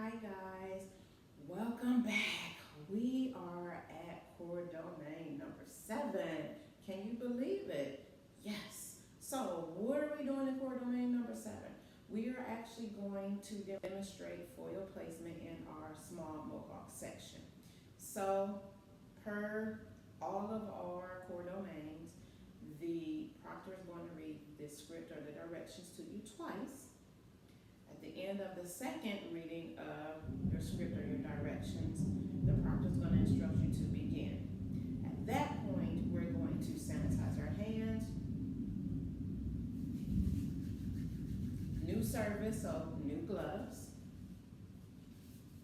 Hi guys, welcome back. We are at core domain number 7. Can you believe it? Yes. So what are we doing in core domain number 7? We are actually going to demonstrate foil placement in our small mohawk section. So per all of our core domains, the proctor is going to read the script or the directions to you twice. At the end of the second reading of your script or your directions, the proctor is going to instruct you to begin. At that point, we're going to sanitize our hands. New service, so new gloves.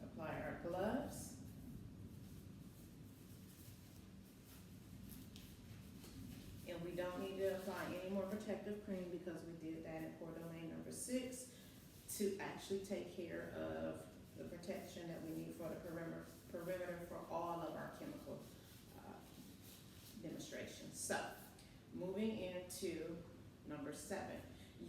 Apply our gloves. And we don't need to apply any more protective cream because we did that in core domain number 6 to actually take care of the protection that we need for the perimeter for all of our chemical demonstrations. So, moving into number 7,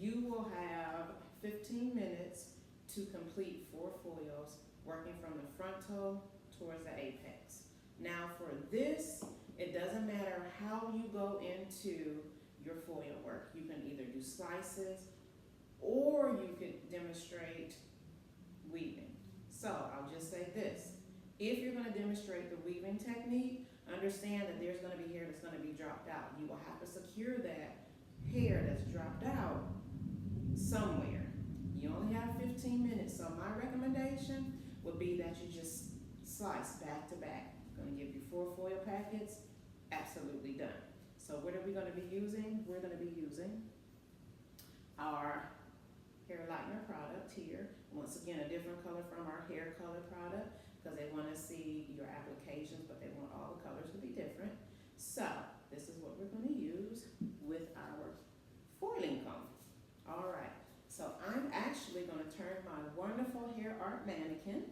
you will have 15 minutes to complete 4 foils, working from the frontal towards the apex. Now for this, it doesn't matter how you go into your foil work. You can either do slices or you could demonstrate weaving. So I'll just say this. If you're going to demonstrate the weaving technique, understand that there's going to be hair that's going to be dropped out. You will have to secure that hair that's dropped out somewhere. You only have 15 minutes, so my recommendation would be that you just slice back to back. I'm going to give you 4 foil packets, absolutely done. So what are we going to be using? We're going to be using our hair lightener product here. Once again, a different color from our hair color product because they want to see your applications, but they want all the colors to be different. So this is what we're going to use with our foiling comb. All right, so I'm actually going to turn my wonderful hair art mannequin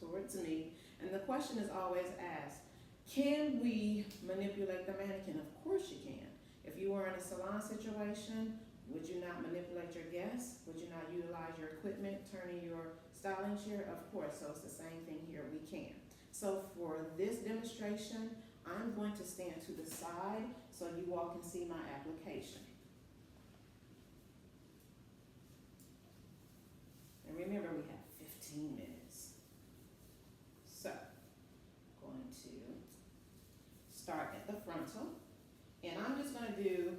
towards me. And the question is always asked, can we manipulate the mannequin? Of course you can. If you were in a salon situation, would you not manipulate your guests? Would you not utilize your equipment, turning your styling chair? Of course, so it's the same thing here, we can. So for this demonstration, I'm going to stand to the side so you all can see my application. And remember, we have 15 minutes. So, I'm going to start at the frontal, and I'm just going to do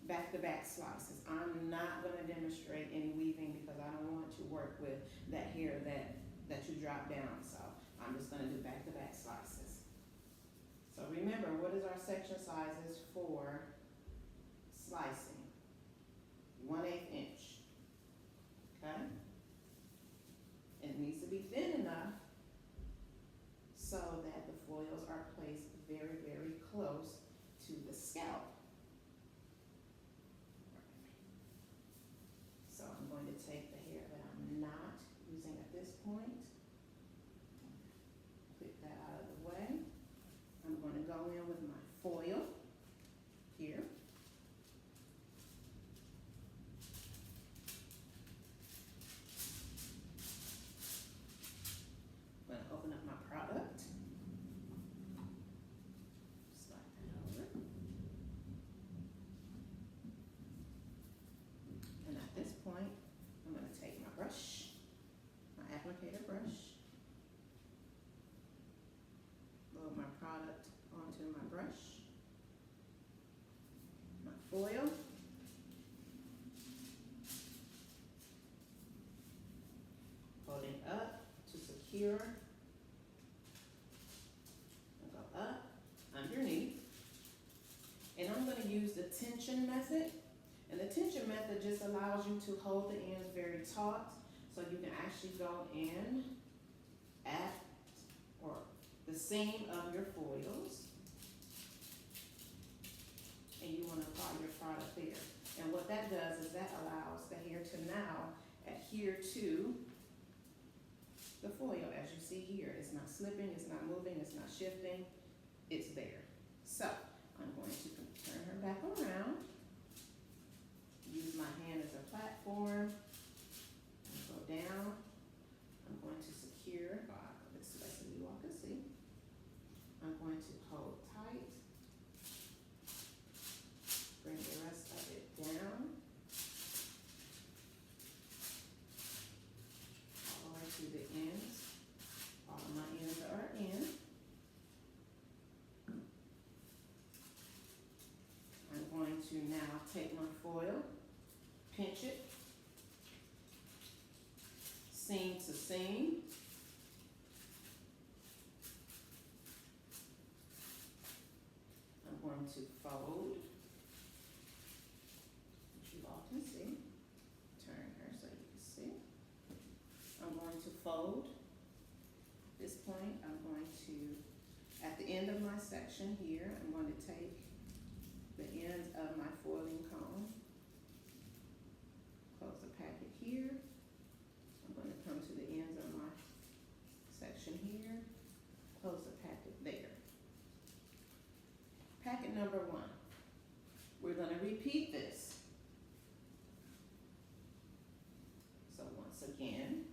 back-to-back slices. I'm not going to demonstrate any weaving because I don't want to work with that hair that you drop down. So I'm just going to do back-to-back slices. So remember, what is our section sizes for slicing? 1/8 inch. Okay? It needs to be thin enough so that the foils are placed very, very close to the scalp. So I'm going to take the hair that I'm not using at this point, clip that out of the way. I'm going to go in with my foil here. I'm going to open up my product, slide that over. And at this point, I'm going to take my brush, my applicator brush, load my product onto my brush, my foil, holding up to secure, and go up, underneath, and I'm going to use the tension method. And the tension method just allows you to hold the ends very taut so you can actually go in at or the seam of your foils. And you want to apply your product there. And what that does is that allows the hair to now adhere to the foil. As you see here, it's not slipping, it's not moving, it's not shifting, it's there. So I'm going to turn her back around. Use my hand as a platform, and go down, seam to seam. I'm going to fold, which you all can see. Turn her so you can see. I'm going to fold. At this point, I'm going to, at the end of my section here, I'm going to take the ends of my foiling cone, close the packet here. I'm going to come to the ends of my section here, close the packet there. Packet number 1. We're going to repeat this. So once again,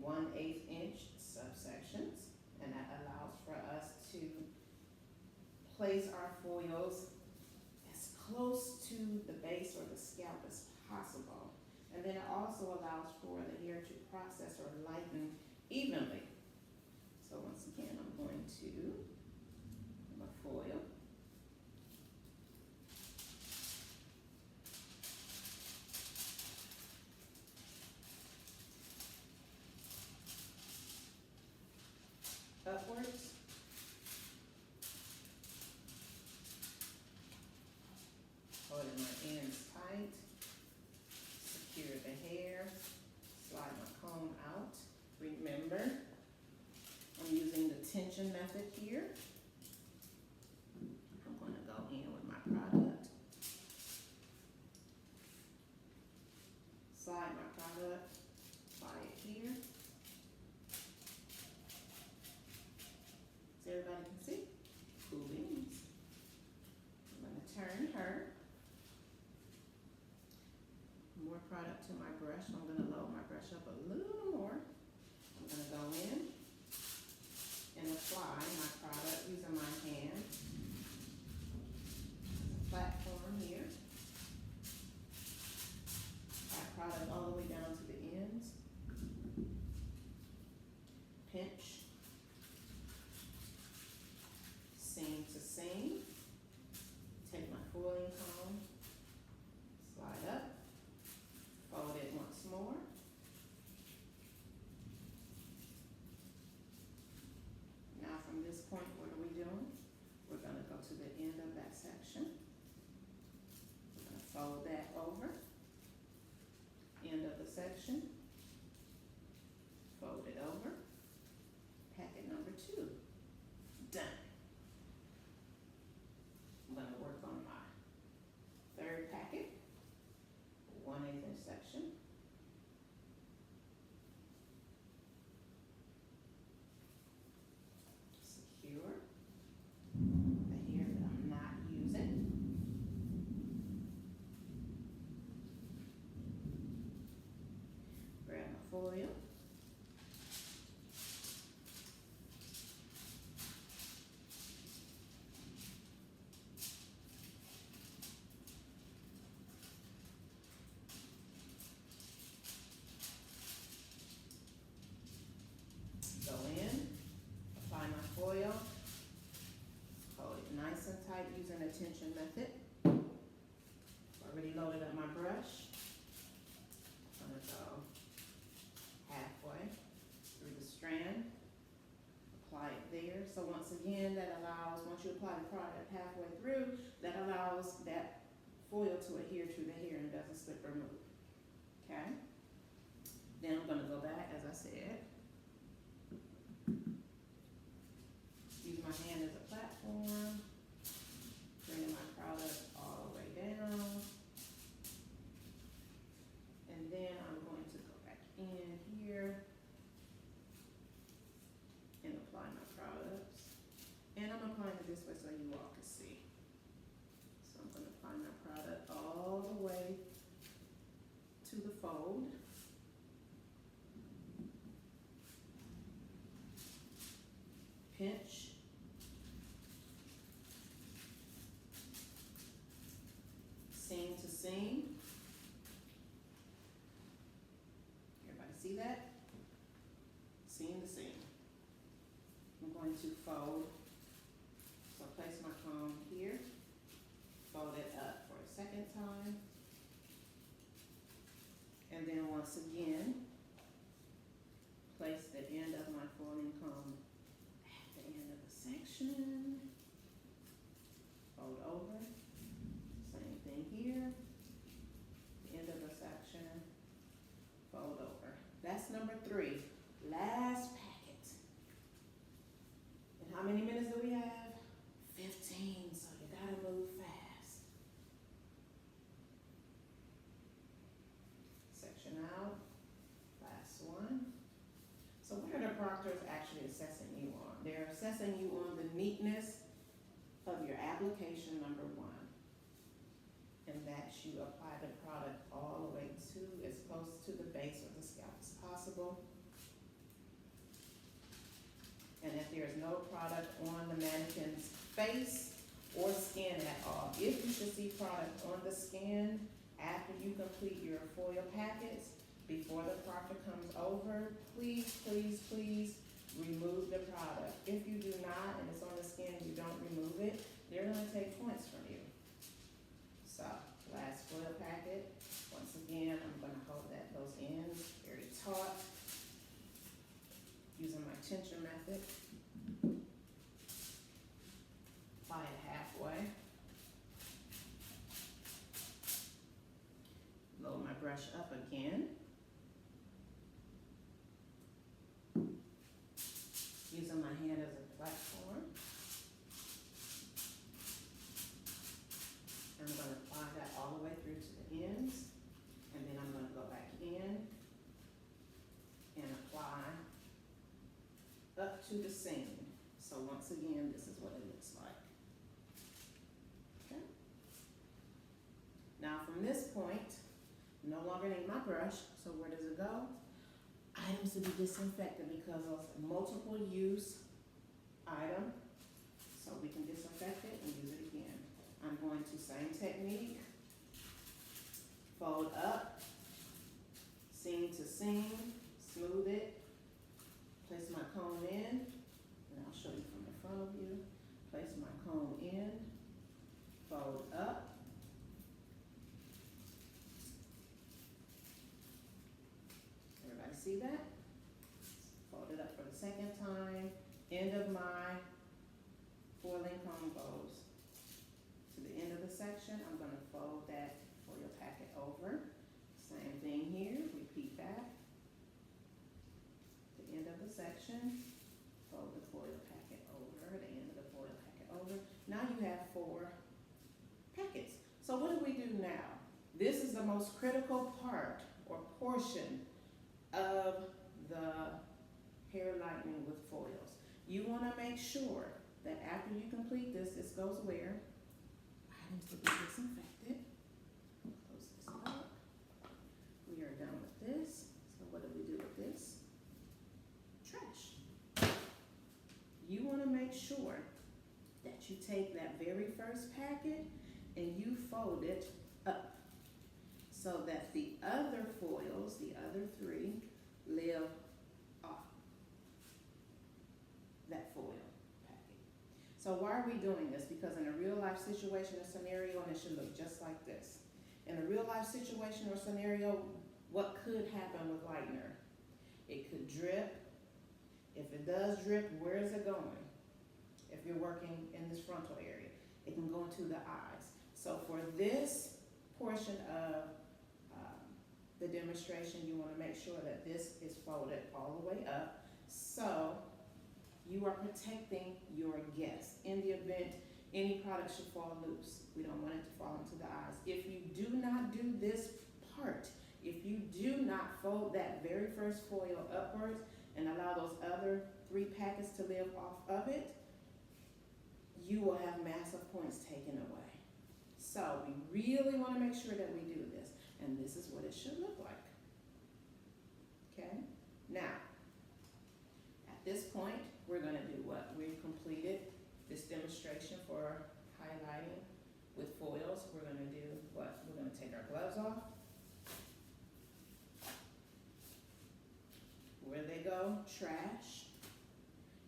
1/8 inch subsections, and that allows for us to place our foils as close to the base or the scalp as possible. And then it also allows for the hair to process or lighten evenly. So once again, I'm going to my foil. Upwards. Holding my ends tight. Secure the hair. Slide my comb out. Remember, I'm using the tension method here. I'm going to go in with my product. Slide my product. Apply it here. So everybody can see. Cool beans. I'm going to turn her. More product to my brush. I'm going to load my brush up a little more. I'm going to go in and apply my product using my hand. Platform here. Apply product all the way down to the ends. Pinch. Seam to seam. Take my foiling comb. Slide up. Fold it once more. Now from this point, what are we doing? We're going to go to the end of that section. We're going to fold that over. End of the section. Fold it over. Packet number 2. Done. I'm going to work on my third packet. 1/8 inch section. Secure the hair that I'm not using. Grab my foil. Go in, apply my foil, hold it nice and tight using the tension method. Already loaded up my brush. I'm going to go halfway through the strand, apply it there. So once again, that allows, once you apply the product halfway through, that allows that foil to adhere to the hair and doesn't slip or move. Okay? Then I'm going to go back, as I said. Use my hand as a platform, bringing my product all the way down. And then I'm going to go back in here and apply my products. And I'm applying it this way so you all can see. So I'm going to apply my product all the way to the fold. Pinch. Seam to seam. Everybody see that? Seam to seam. I'm going to fold. So place my comb here. Fold it up for a second time. And then once again, place the end of my foiling comb at the end of the section. Fold over. Same thing here. The end of the section. Fold over. That's number 3. Last packet. And how many minutes do we have? 15. So you gotta move fast. Section out. Last one. So what are the proctors actually assessing you on? They're assessing you on the neatness of your application, number 1. And that you apply the product all the way to as close to the base of the scalp as possible. And that there is no product on the mannequin's face or skin at all. If you should see product on the skin after you complete your foil packets, before the proctor comes over, please, please, please remove the product. If you do not, and it's on the skin and you don't remove it, they're gonna take points from you. So, last foil packet. Once again, I'm gonna hold those ends very taut, using my tension method. Apply it halfway. Load my brush up again. Using my hand as a platform. I'm going to apply that all the way through to the ends, and then I'm going to go back in and apply up to the seam. So once again, this is what it looks like. Okay. Now from this point, no longer need my brush, so where does it go? Items to be disinfected because of multiple use item, so we can disinfect it and use it again. I'm going to same technique, fold up, seam to seam, smooth it, place my comb in, and I'll show you from the front of you. Place my comb in, fold up, everybody see that? Fold it up for the second time. End of my foiling comb goes to the end of the section. I'm going to fold that foil packet over. Same thing here, repeat back. The end of the section, fold the foil packet over, the end of the foil packet over. Now you have 4 packets. So what do we do now? This is the most critical part or portion of the hair lightening with foils. You want to make sure that after you complete this, this goes where? Items to be disinfected. Close this up. We are done with this. So what do we do with this? Trash. You want to make sure that you take that very first packet and you fold it up so that the other foils, the other 3, live off that foil packet. So why are we doing this? Because in a real life situation or scenario, and it should look just like this. In a real life situation or scenario, what could happen with lightener? It could drip. If it does drip, where is it going? If you're working in this frontal area, it can go into the eyes. So for this portion of the demonstration, you want to make sure that this is folded all the way up, so you are protecting your guest in the event any product should fall loose. We don't want it to fall into the eyes. If you do not do this part, if you do not fold that very first foil upwards and allow those other 3 packets to live off of it, you will have massive points taken away. So we really want to make sure that we do this. And this is what it should look like. Okay? Now, at this point, we're going to do what? We've completed this demonstration for highlighting with foils. We're going to do what? We're going to take our gloves off. Where they go? Trash.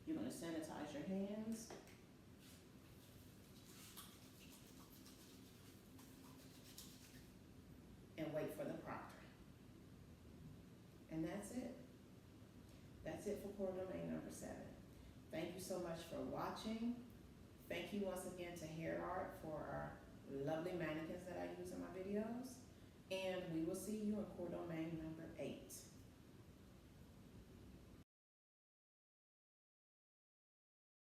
You're going to sanitize your hands. And wait for the proctor. And that's it. it for core domain number 7. Thank you so much for watching. Thank you once again to Hair Art for our lovely mannequins that I use in my videos. And we will see you in core domain number 8.